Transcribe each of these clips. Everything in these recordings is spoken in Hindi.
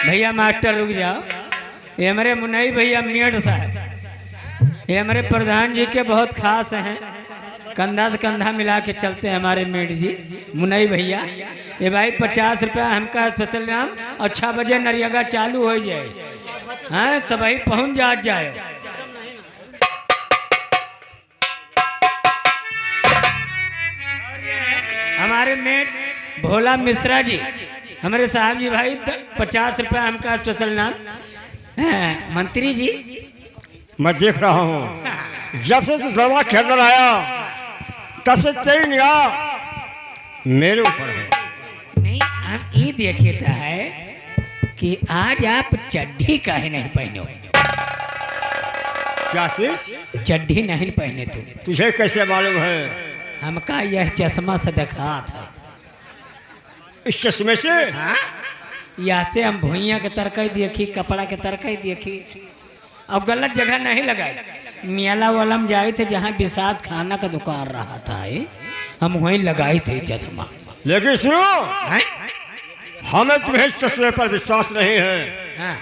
भैया मास्टर रुक जाओ। ये हमारे मुन्नई भैया मेड साहब, ये हमारे प्रधान जी के बहुत खास हैं, कंधा से कंधा मिला के चलते हैं हमारे मेड जी मुन्नई भैया। ये भाई 50 रुपया हमका स्पेशल नाम और 6 बजे नरियगा चालू हो जाए। हाँ सभी पहुँच जाए। हमारे मेड भोला मिश्रा जी, हमारे साहब जी भाई 50 रुपया हमका स्पेशल नाम। मंत्री जी मैं देख रहा हूँ जब से तू दवा खेलने आया तब से तेरी निगाह मेरे ऊपर है। नहीं हम ये देखता है कि आज आप चड्ढी काहे नहीं पहने हो? क्या चीज? चड्ढी नहीं पहने तू? तुझे कैसे मालूम है? हमका यह चश्मा से देखा था। इस चश्मे से? हाँ यहाँ से हम भुइया के तरकई देखी, कपड़ा के तरकई देखी और गलत जगह नहीं लगाए। मेला वाला में जाए थे जहाँ विषाद खाना का दुकान रहा था, हम वहीं लगाई थे चश्मा। लेकिन सुनो, हमें तुम्हें चश्मे पर विश्वास नहीं है। हाँ।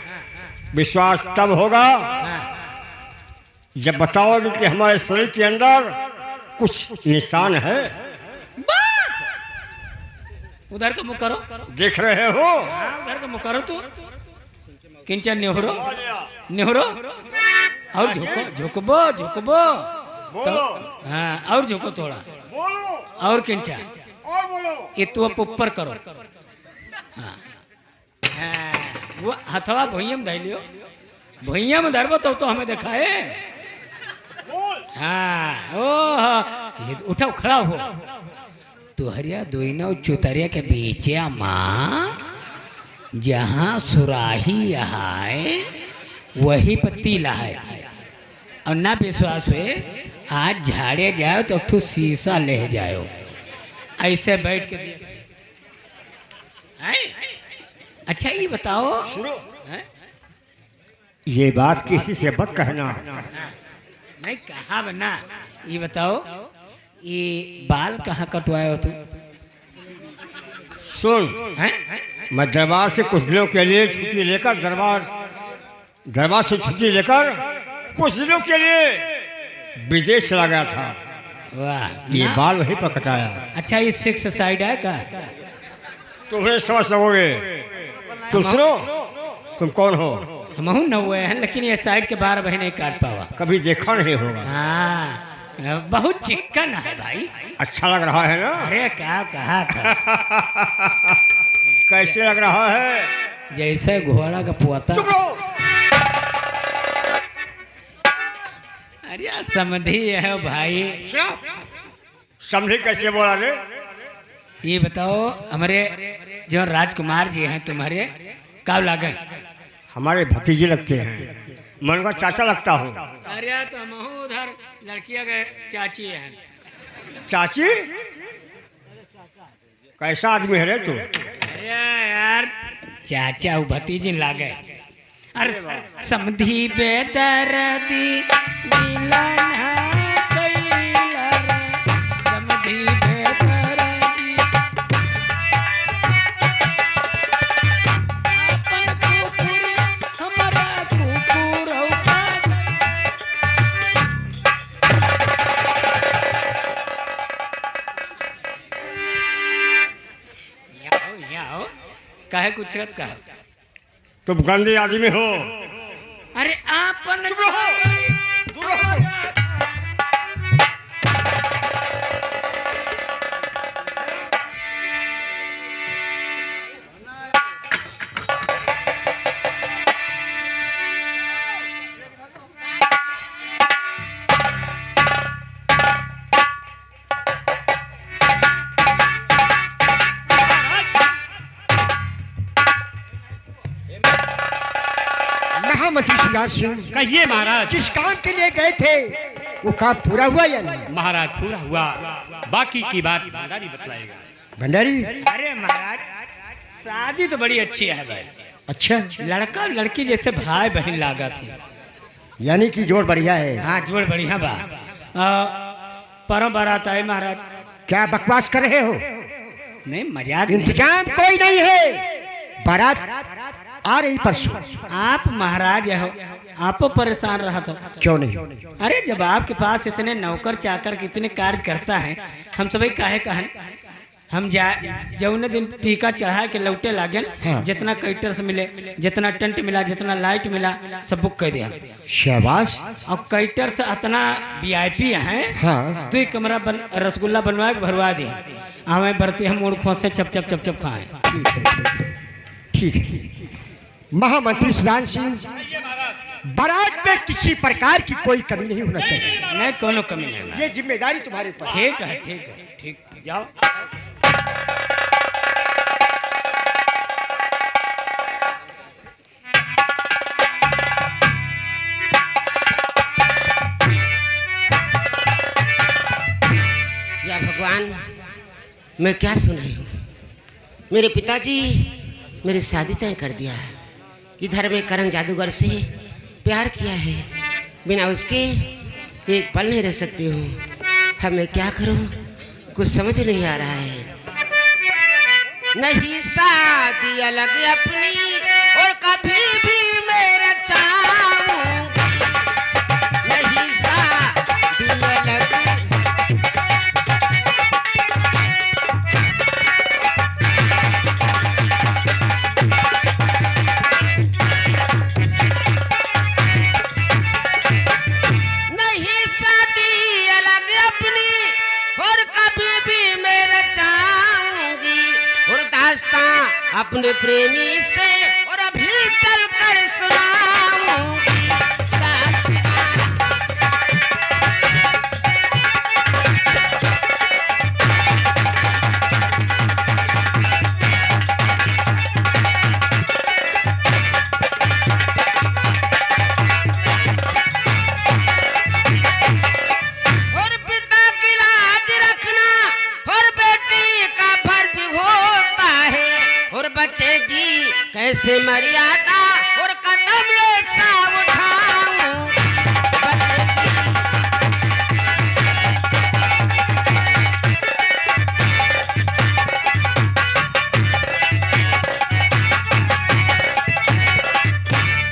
विश्वास तब होगा जब बताओगे कि हमारे शरीर के अंदर कुछ निशान है। उधर का मुँह करो। देख रहे हो? उधर का मुँह करो तू। किंचा नेहरो नेहरो और झुकबो झुकबो तो हाँ और झुको थोड़ा और किंचा और बोलो। ये तू अब ऊपर करो। हाँ वो हथवा भुइया में धर लियो, भुइया में धरबो तो हमें दिखाए। हाँ ओ ये उठाओ खड़ा हो। तुहरिया दोनों चुतरिया के बीचे माँ जहाँ सुराही है वही पत्ती है और ना विश्वास हुए आज झाड़े जाओ तो एक शीशा ले जाओ। ऐसे बैठ के अच्छा ये बताओ, ये बात किसी से मत कहना। नहीं कहा बना। ये बताओ ये बाल कहाँ कटवाए हो तू? सुन, मैं दरबार से कुछ दिनों के लिए छुट्टी लेकर दरबार से छुट्टी लेकर कुछ दिनों के लिए विदेश चला गया था। वाह ये बाल वहीं पर कटाया। अच्छा ये 6 साइड है का? तुम्हें समझ सकोगे। तुम सुनो, तुम कौन हो? हम नौवे हैं लेकिन ये साइड के 12 बहने काट पावा। कभी देखा नहीं होगा। हाँ बहुत चिकन है भाई। अच्छा लग रहा है ना? अरे क्या कहा था। कैसे लग रहा है? जैसे घोड़ा का पोता। अरे समझी है भाई। समझी कैसे बोला रे? ये बताओ हमारे जो राजकुमार जी हैं तुम्हारे कब लागे? हमारे भतीजे लगते हैं, मन का चाचा लगता हूँ। अरे तो हम उधर लड़कियां गए चाची हैं। चाची? कैसा आदमी है रे तू? अरे यार चाचा भतीजी लागे। अरे समधी बेदर्दी मिलन कैला रे, समधी बेदर्दी अपन कुकुर हमारा कुकुर काहे कुछ कहा? तुम गंदे आदमी हो। अरे आपन चुप रहो। दूर रहो। महामंत्री शिवराज सिंह, कहिए महाराज। जिस काम के लिए गए थे वो काम पूरा हुआ या नहीं? महाराज पूरा हुआ, बाकी की बात भंडारी बतलाएगा। भंडारी? अरे महाराज शादी तो बड़ी अच्छी है भाई। अच्छा, लड़का और लड़की जैसे भाई बहन लागा थी। यानी कि जोड़ बढ़िया है। हाँ जोड़ बढ़िया बा। परम बारात आए महाराज। क्या बकवास कर रहे हो? नहीं मजाक नहीं। इंतजाम कोई नहीं है। बारात आ रही परसों। आप महाराज हो, आप परेशान रहा तो क्यों नहीं? अरे जब आपके पास इतने नौकर चाकर के इतने कार्य करता है, हम सभी काहे कहन हम जाए जौने दिन टीका चढ़ा के लौटे लागन। हाँ। जितना कैटर से मिले, जितना टेंट मिला, जितना लाइट मिला, सब बुक कर दिया। शाबाश। और कैटर से इतना वीआईपी है। हाँ। तो एक कमरा रसगुल्ला बनवा के भरवा दिया। हमें भरती हम मुड़ खोस से चप चप चप चप खाएं। ठीक है। महामंत्री सुधान सिंह, बारात में किसी प्रकार की कोई कमी नहीं होना चाहिए। नहीं, कोनो कमी नहीं। ये जिम्मेदारी तुम्हारे ऊपर। ठीक है, ठीक है, ठीक, जाओ। या भगवान, मैं क्या सुनाई हूँ। मेरे पिताजी मेरी शादी तय कर दिया है। इधर में करण जादूगर से प्यार किया है, बिना उसके एक पल नहीं रह सकती हूँ। अब मैं क्या करूँ, कुछ समझ नहीं आ रहा है। नहीं शादी अलग अपनी और कभी भी मेरा चाहूँ, नहीं शादी अलग। अपने प्रेमी से और अभी चल कर सुनाऊंगी दास्तां। और पिता की लाज रखना और बेटी का फर्ज होता है, और बचेगी कैसे मर्यादा और कदम ऐसा उठाऊं, बचेगी।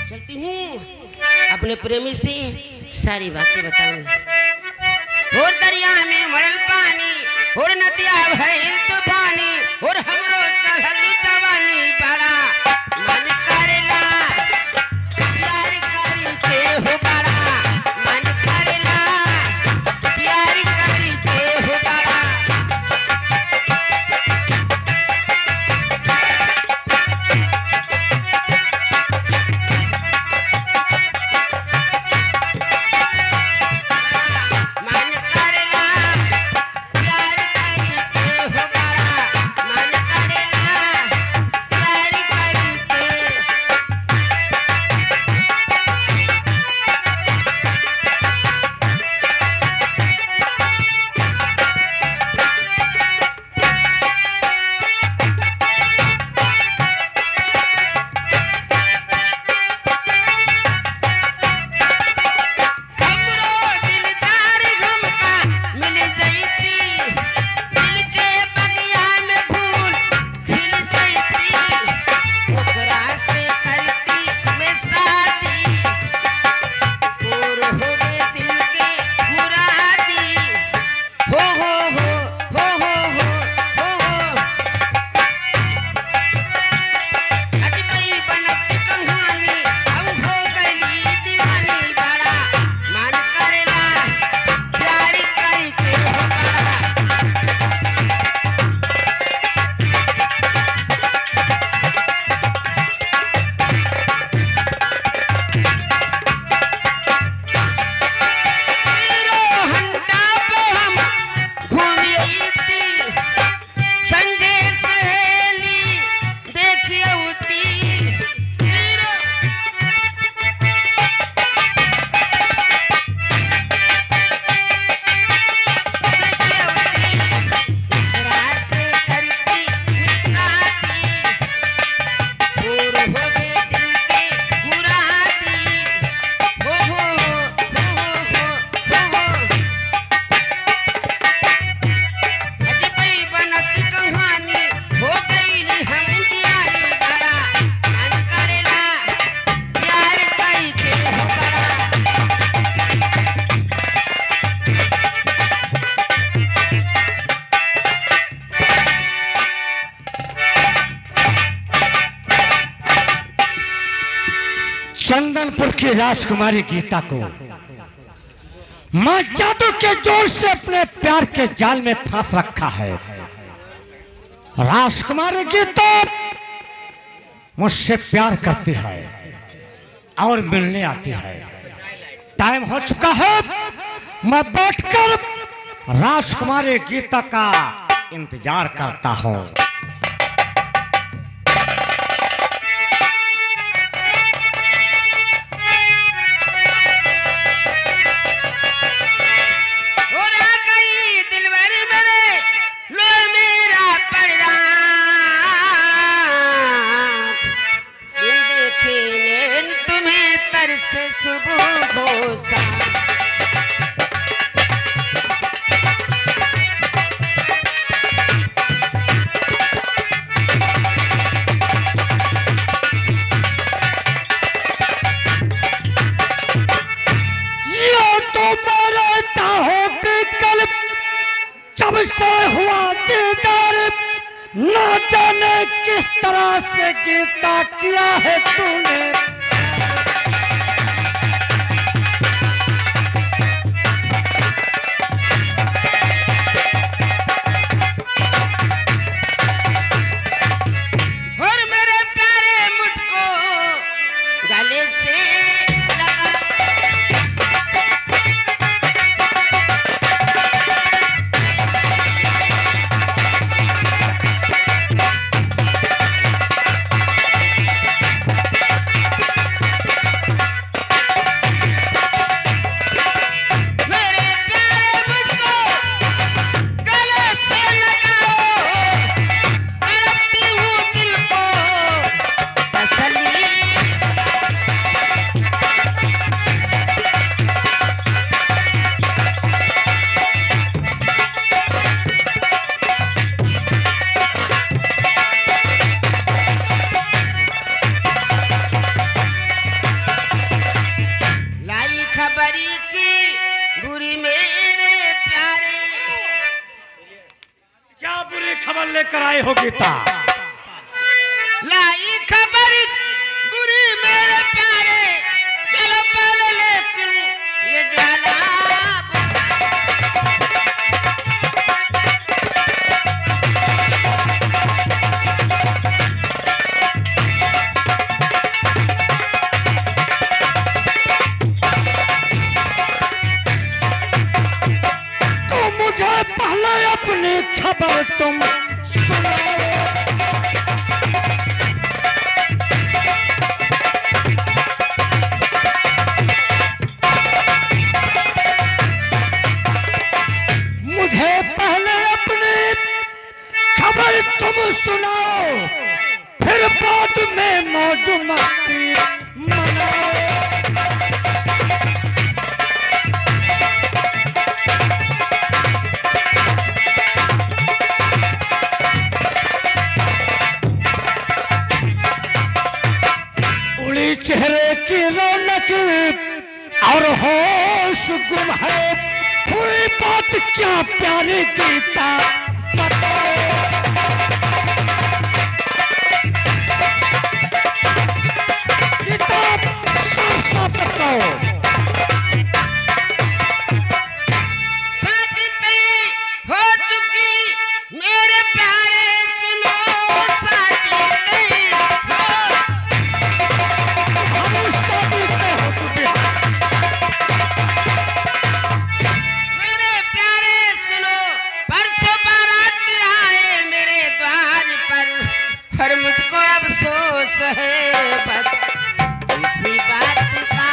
चलती हूँ अपने प्रेमी से सारी बातें बताऊंगी। और दरिया में मरल पानी और नदिया भइल तूफानी, और हमरो चढ़ल जवानी बड़ा मन करेला प्यार करके हो, बड़ा मन करेला प्यार करके हो बड़ा। मन करेला प्यार करके हो चंदनपुर की राजकुमारी गीता को मां जादू के जोर से अपने प्यार के जाल में फंस रखा है। राजकुमारी गीता मुझसे प्यार करती है और मिलने आती है। टाइम हो चुका है, मैं बैठकर राजकुमारी गीता का इंतजार करता हूं। जब से हुआ दीदार ना जाने किस तरह से गीता किया है तूने। और मेरे प्यारे मुझको गले से खबर लेकर आए हो गीता? लाई खबर बुरी मेरे प्यारे, चलो पहले लेकिन ये ज्वाला तो मुझे पहले अपनी खबर तुम सुनाओ। मुझे पहले अपनी खबर तुम सुनाओ, फिर बाद में मौज मस्ती मनाओ। चेहरे की रौनक और होश गुम है, हुई बात क्या प्यारी गीता बताओ। गीता साफ साफ बताओ। शादी तय हो चुकी मेरे प्यारे, सुनो शादी तय मेरे प्यारे, सुनो परसों बारात आए मेरे द्वार पर, और मुझको अफसोस है बस इसी बात का।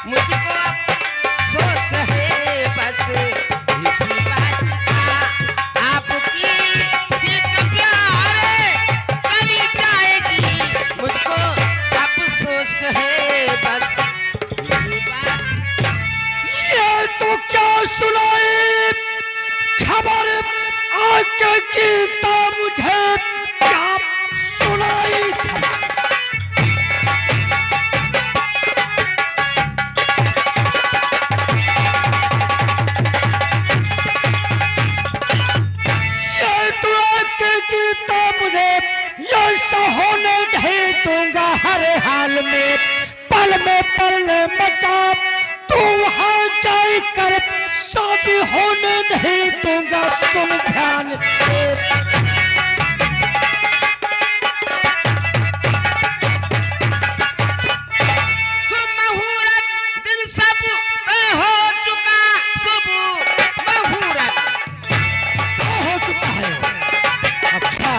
मुझको अफसोस है बस इसी बात का। आपकी गीत प्यारे कभी जाएगी, मुझको अफसोस है बस इसी बात। ये तो क्या सुनाई खबर आके गीता, मुझे क्या सुनाई खबर। ये तो आके गीता कर शादी होने नहीं दूंगा। सुन ध्यान से शुभ मुहूर्त दिन सब तय हो चुका। शुभ मुहूर्त हो चुका है। अच्छा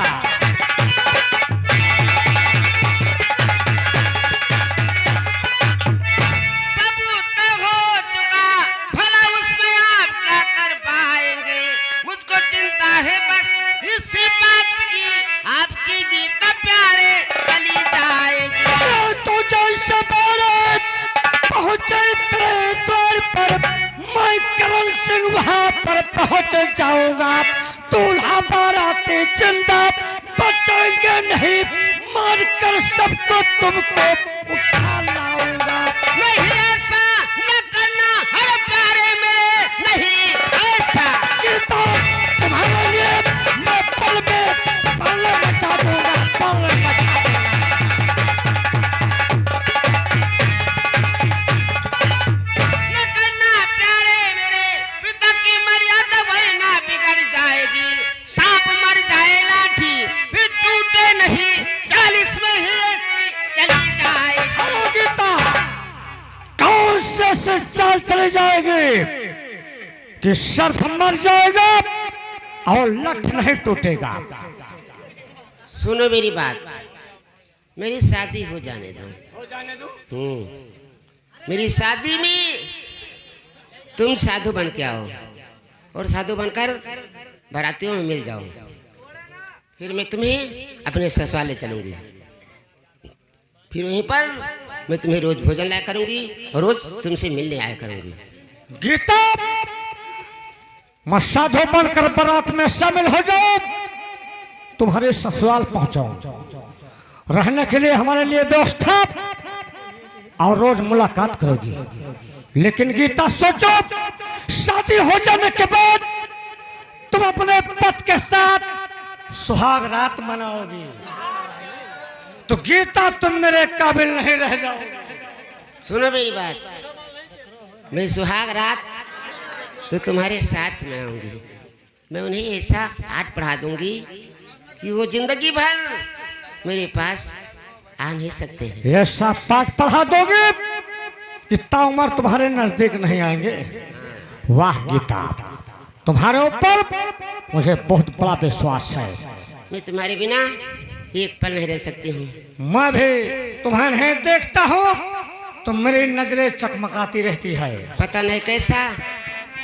सब तय हो चुका। भला उसमें आप क्या कर पाएंगे? मुझको चिंता है बस इसी बात की, आपकी जीत प्यारे चली जाएगी। तो जैसे बारात पहुंचे तेरे द्वार पर, मैं करण सिंह वहां पर पहुंच जाऊंगा। दूल्हा बाराती जिंदा बचेंगे नहीं, मारकर सबको तुमको उठा लाऊंगा। नहीं ऐसा न करना हर प्यारे मेरे, नहीं ऐसा। गीता तुम्हारे लिए मैं पल में पल बचा दूंगा, पल बचा दूंगा। न करना प्यारे मेरे, पिता की मर्यादा वरना बिगड़ जाएगी। सांप मर जाए लाठी फिर टूटे नहीं, 40 में ही ऐसी चली जाएगी। गीता कौन से चाल चले जाएगी कि सर्फ मर जाएगा और लठ नहीं टूटेगा। सुनो मेरी बात, मेरी शादी हो जाने दो। मेरी शादी में तुम साधु बन के आओ और साधु बनकर बारातियों में मिल जाओ। फिर मैं तुम्हें अपने ससुराल ले चलूंगी। फिर वहीं पर मैं तुम्हें रोज भोजन लाया करूंगी और रोज तुमसे मिलने आया करूंगी। गीता मैं साधु बनकर बारात में शामिल हो जाऊं, तुम्हारे ससुराल पहुंचाऊं, रहने के लिए हमारे लिए व्यवस्था और रोज मुलाकात करोगी। लेकिन गीता सोचो, शादी हो जाने के बाद तुम अपने पति के साथ सुहाग रात मनाओगी। तो गीता तुम मेरे काबिल नहीं रह जाओगे। सुनो मेरी बात, मैं सुहाग रात तो तुम्हारे साथ मनाऊंगी। मैं उन्हें ऐसा आठ पढ़ा दूंगी कि वो जिंदगी भर मेरे पास आ नहीं सकते हैं। ऐसा पाठ पढ़ा दोगे कि ताउमर तुम्हारे नजदीक नहीं आएंगे। वाह गीता, तुम्हारे ऊपर मुझे बहुत बड़ा विश्वास है। मैं तुम्हारे बिना एक पल नहीं रह सकती हूँ। मैं भी तुम्हें नहीं देखता हूँ तो मेरी नजरें चकमकाती रहती है। पता नहीं कैसा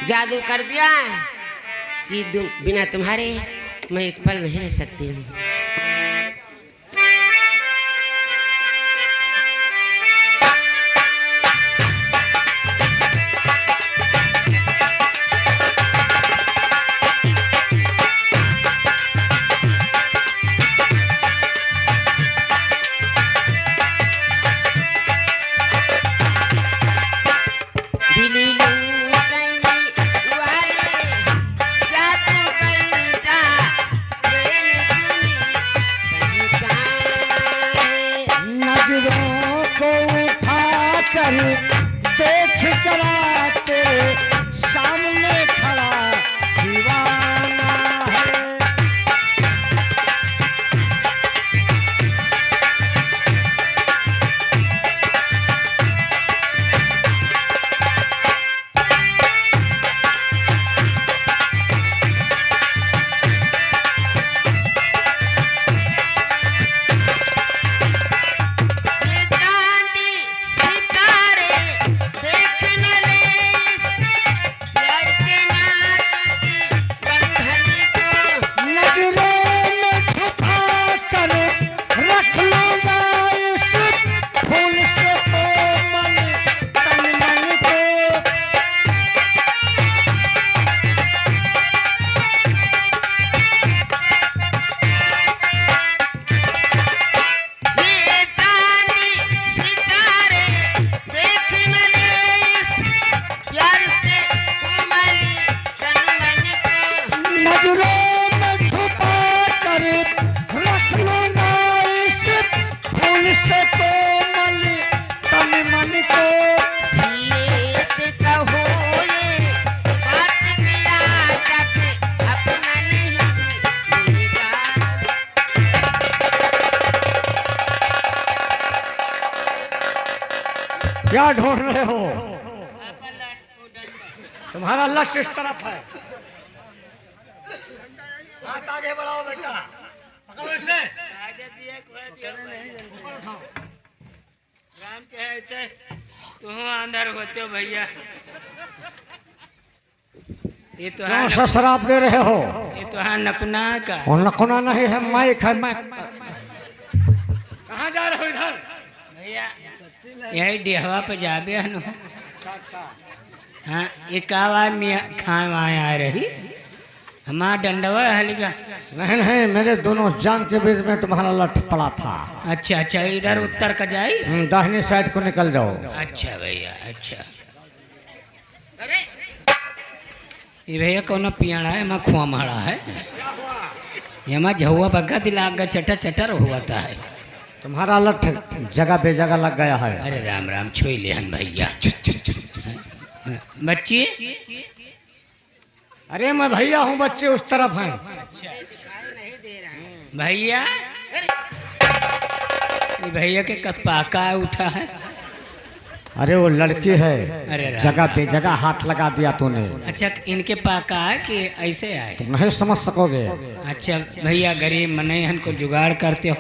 जादू कर दिया है कि बिना तुम्हारे मैं एक पल नहीं रह सकती हूँ। दिली लूटने वाले जादू कर जा, मैंने क्या ढूंढ रहे हो? तुम्हारा लक्ष्य इस तरफ है। हाथ आगे बढ़ाओ बेटा, पकड़ो इसे। राम चाहे से तुम अंदर होते हो भैया। ये तो क्यों सा शराब दे रहे हो? ये तो है नकुना का। और नकुना नहीं है, माइक है। माइक कहाँ जा रहे हो? इधर भैया यही डेहवा पे जाबे है न। हाँ ये कावा में खाए वहाँ आ रही हमारा डंडवा हलिका। नहीं नहीं, मेरे दोनों जान के बीच में तुम्हारा लठ पड़ा था। अच्छा अच्छा, इधर उत्तर का जाई। दाहिने साइड को निकल जाओ। अच्छा भैया अच्छा। ये भैया कौन पियाड़ा है? मैं खुआ मारा है यहाँ झुआ बग्गा दिलागा चटर चटर हुआ था है। तुम्हारा लठ जगह बेजगह लग गया है। अरे राम राम छोई लेहन भैया। बच्ची अरे मैं भैया हूँ, बच्चे उस तरफ हैं। भैया ये भैया के कत्पाका उठा है। अरे वो लड़की है। अरे राम जगह बेजगह हाथ लगा दिया तूने। अच्छा इनके पाका है कि ऐसे आए? तुम नहीं समझ सकोगे। अच्छा भैया गरीब मने को जुगाड़ करते हो।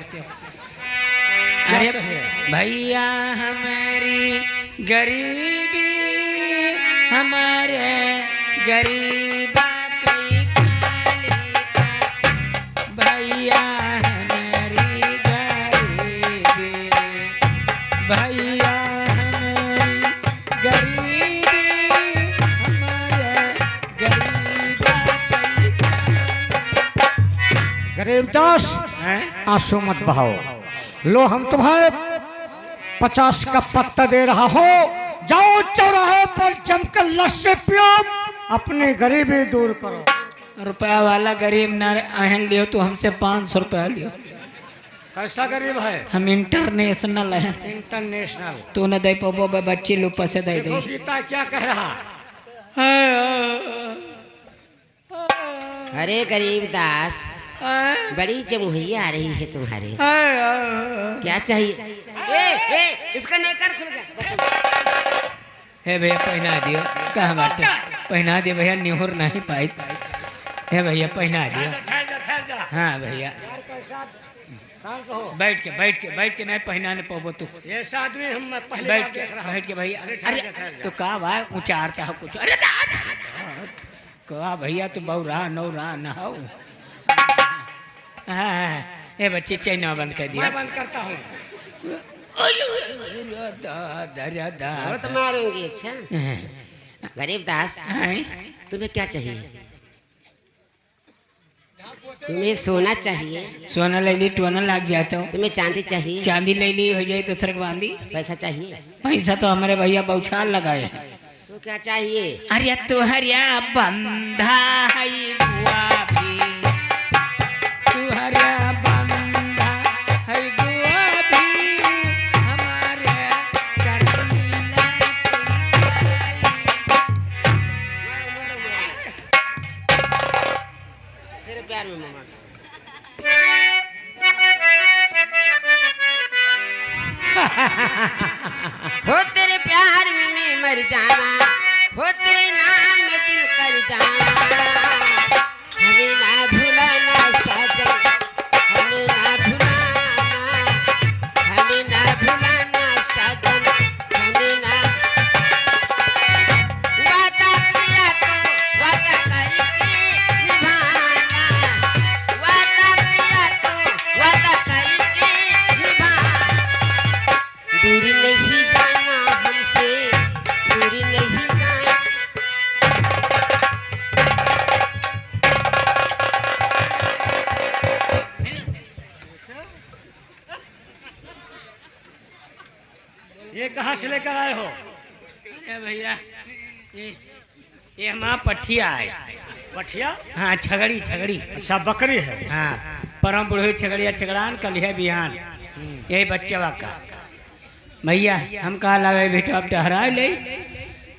अरे भैया हमारी गरीबी हमारे गरीबा कई खाली का। भैया हमारी गरीबी भैया हमारी गरीबी हमारे गरीबा कई गरीबदास हैं? आंसू मत बहाओ। लो हम तुम्हारे 50 का पत्ता दे रहा हूँ। जाओ चौराहे पर जमकर लस्सी पियो, अपनी गरीबी दूर करो। रुपया वाला गरीब न आहन लियो तो हमसे 500 रुपया लियो। कैसा गरीब है? हम इंटरनेशनल हैं। इंटरनेशनल। तू न दे पाबो बच्ची लुपा से दे देखो दे। गीता क्या कह रहा। अरे गरीबदास, बड़ी जमुहैया आ रही है तुम्हारे। क्या चाहिए? इसका नेकर खुल गया। हे भैया पहना दियो। कहाँ बाटे? पहना दियो भैया, निहुर नहीं पाई। हे भैया पहना दियो। हाँ भैया बैठ के नहीं पहनाने पाबो तू। ये आदमी हम पहले बैठ के भैया। अरे तो का भाई उचारता हो कुछ? अरे कहा भैया तू बहुरा नौरा न हो। ए बच्चे चैना बंद कर दिया। बंद करता हूँ। वो तो मारूंगी। अच्छा गरीबदास, तुम्हें क्या चाहिए? तुम्हें सोना चाहिए? सोना ले ली टोना लग जाता हूँ। तुम्हें चांदी चाहिए? चांदी ले ली हो जाए तो थरक बांधी। पैसा चाहिए? पैसा तो हमारे भैया बौछार लगाए हैं। तो क्या चाहिए? अरे तो हरिया बंधा है गुआबी, तू हरिया बंधा है गुआबी हमारे करीला तेरे प्यार में मामा। हो तेरे प्यार में मैं मर जावा, हो तेरे नाम में दिल कर जावा। हमें ना भुलाना साजन, हमें ना भुलाना, हमें ना भुलाना साजन, हमें ना। वादा किया तो वादा करके निभाना, वादा किया तो वादा करके निभाना। दूर नहीं जाना हमसे, दूर नहीं जाना। ये कहाँ से लेकर आए हो? अरे भैया ये हमारा पठिया है। पठिया? हाँ छगड़ी छगड़ी। अच्छा बकरी है। हाँ परम बुढ़ी छगड़िया छगड़ान कल है बिहान। यही बच्चा का भैया हम कहा लावे बेटा अब टहरा ले,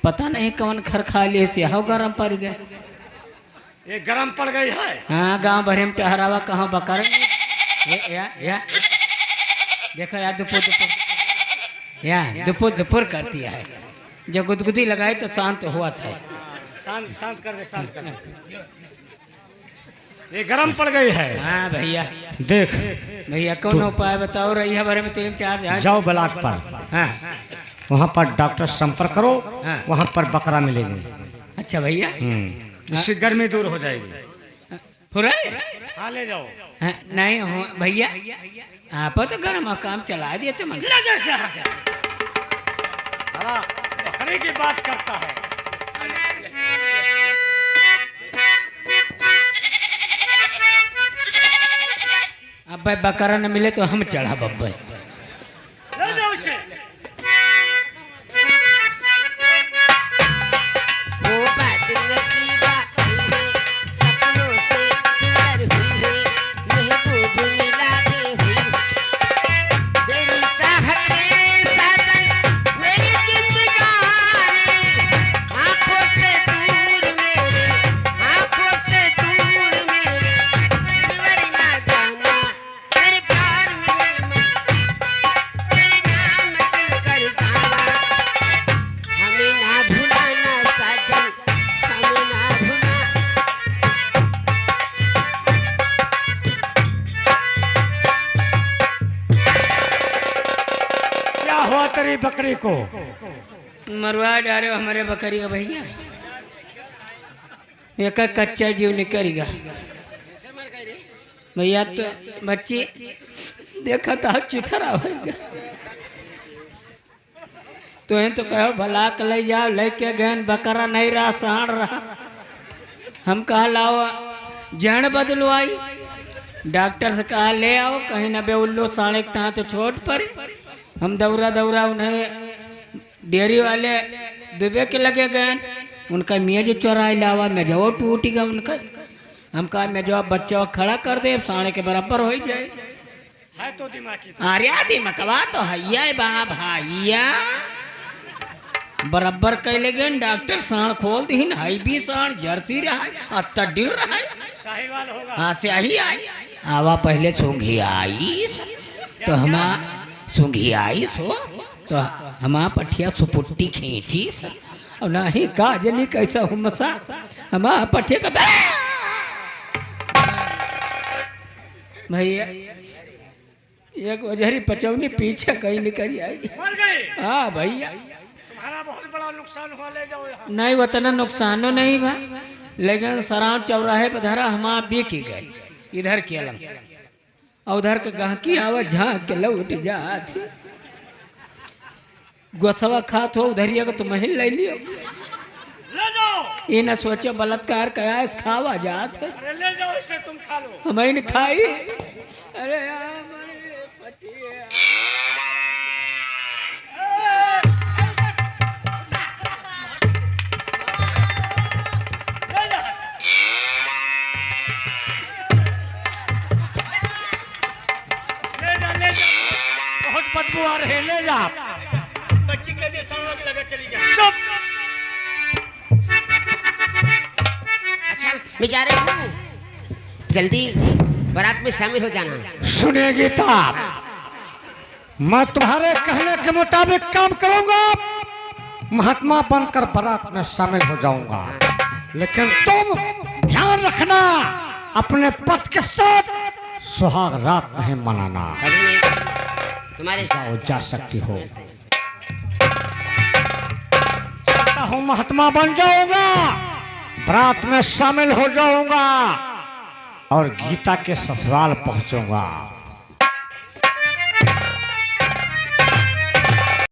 पता नहीं कौन खर खा लिए से हो गरम पड़ गए। ये गरम पड़ गई है। हाँ गांव भरे में टहरावा कहाँ बकर या देखो यार दुपो दुपो यहाँ दुपुर दुपुर करती है। जब गुदगुदी लगाए तो शांत हुआ था। शांत शांत कर दे, शांत कर दे। ये गर्म पड़ गई है। हाँ भैया, देख भैया कौन उपाय बताओ। रही है बारे में 3-4 ध्यान। जाओ ब्लॉक पर, हाँ वहाँ पर डॉक्टर संपर्क करो, हाँ। वहाँ पर बकरा मिलेगी। अच्छा भैया, इससे गर्मी दूर हो जाएगी। हो रहा है? हाँ ले जाओ। हाँ, नहीं हो भैया, आप तो गर्म काम चला दिए थे मन। साला बकरे की बात करता है। अब भाई बकरा न मिले तो हम चढ़ा बब्बे। ले जाओ उसे। वो बात नसीबा हुई है, सपनों से सुंदर हुई है, महबूब मिला के हुई है। तेरी चाहत मेरे साजन, मेरी जिंदगानी, आंखों से दूर मेरे, आंखों से दूर मेरे, मेरी ना जाना, मेरे प्यार में तेरे नाम दिल कर जाना। हमें ना भुलाना साजन, हमें ना भुला। क्या हुआ तेरी बकरी को? मरवा डारे हो हमारे बकरी का भैया। एक कच्चा जीव निकलेगा भैया। तो बच्ची देखा था चिथरा होगा। तो इन तो कहो भला के ले जाओ, लेके गए बकरा नहीं रहा, साढ़ रहा। हम कहा लाओ जड़ बदलवाई, डॉक्टर से कहा ले आओ, कहीं ना बे उल्लू साढ़े तहाँ तो छोट पड़े। हम दौरा दौरा उन्हें डेयरी वाले दुबे के लगे गए, उनका मेज चौराई लावा, मेजवा टूट गया उनका। हम कहा मेजवा बच्चा खड़ा कर दे, साढ़े के बराबर हो जाए। है तो दिमाग की। अरे दिमकवा तो हैया बा भैया, बराबर कैले गए। डॉक्टर साढ़ खोल दी, हई भी साढ़ जर्सी रहा है, तडिल रहा है। साहिवाल होगा। हाँ से आई आई आवा पहले सूंघी आई, तो हमा सूंघी आई सो तो हमा पठिया सुपुट्टी खींची और ना ही काजनी कैसा हुमसा हमा पठिया का भैया। एक वजहरी पचौनी पीछे कहीं निकल आई। मर गई। हाँ भैया, तुम्हारा बहुत बड़ा नुकसान हुआ, ले जाओ यहाँ। नहीं उतना नुकसानो नहीं बा, लेकिन सराव चौराहे पर धरा हमा बिक गई इधर के अलग, और उधर के गहकी आवाज झाँक के लौट जाती। गोसवा खात हो उधरिया को तुम ही ले लियो। ले जाओ। ये न सोचो बलात्कार कया इस खावा जात है। अरे ले जाओ इसे, तुम खा लो। हमें नहीं खाई। अरे यार हमारे पटिया। ले जा। ले जा ले जा, बहुत बदबू आ रही है, ले जा। बच्ची के दे सड़वा के लगा चली जा। चुप। अच्छा मैं जा रही हूँ, जल्दी बारात में शामिल हो जाना। सुनिए गीता, मैं तुम्हारे कहने के मुताबिक काम करूंगा, महात्मा बनकर बारात में शामिल हो जाऊंगा, लेकिन तुम ध्यान रखना अपने पति के साथ सुहाग रात नहीं मनाना। कभी नहीं तुम्हारे जाओ, जा सकती हो। चाहता हूँ महात्मा बन जाऊंगा, बारात में शामिल हो जाऊंगा और गीता के ससुराल पहुंचूंगा।